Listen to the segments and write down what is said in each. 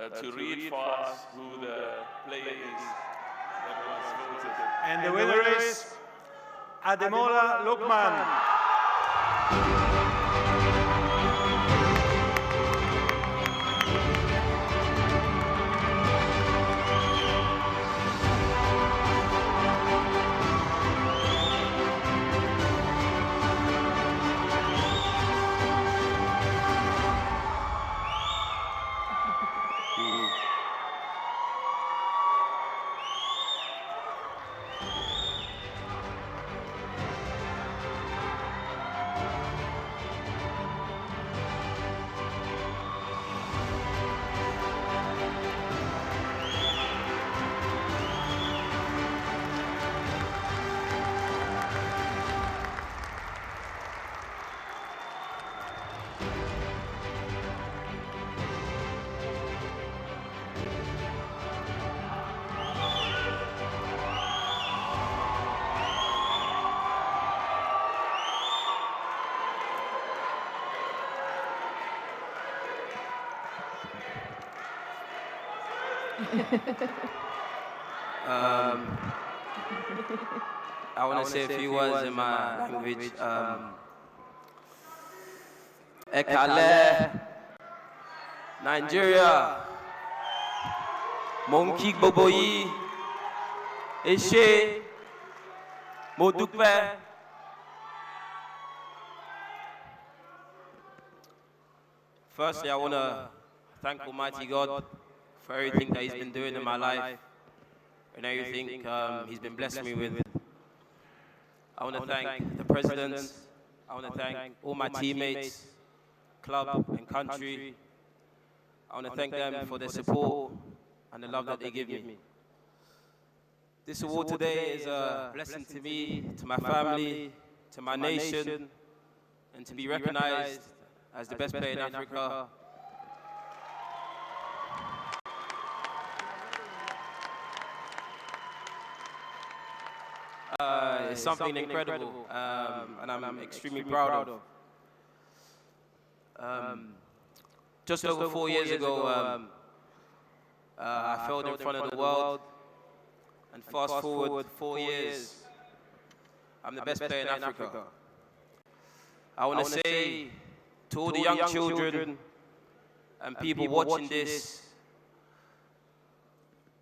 to read for us who the player is that was voted. And the winner is Ademola Lookman. I want to say a few words in my language. Ekale, Nigeria, Monkey Boboyi, Eshe, Modukpe. Firstly, I want to thank Almighty God for everything that He's been doing in my life and everything He's been blessing me with. I want to thank the President. I want to thank all my teammates, club and country. I want to thank them for their support and the love that they give me. This award today is a blessing to me, to my family, to my nation, and to be recognized as the best player in Africa. It's something incredible, and I'm extremely proud of. Just over 4 years ago, I failed in front of the world, and fast forward 4 years, I'm the best player in Africa. I want to say to all the young children and people watching this,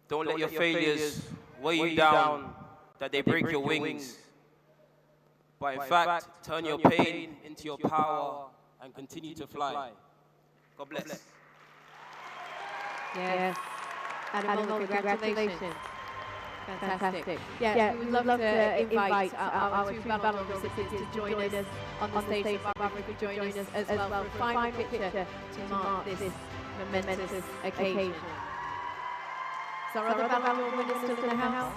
don't let your failures weigh you down, that they break your wings. But in fact, turn your pain into your power and continue to fly. God bless. Yes. Ademola, congratulations. Fantastic. Yeah, we'd love to invite our two Ballon d'Or recipients to join us on the stage. Barbara could join us as well for a final picture to mark this momentous occasion. So our other Ballon d'Or winners still in the house?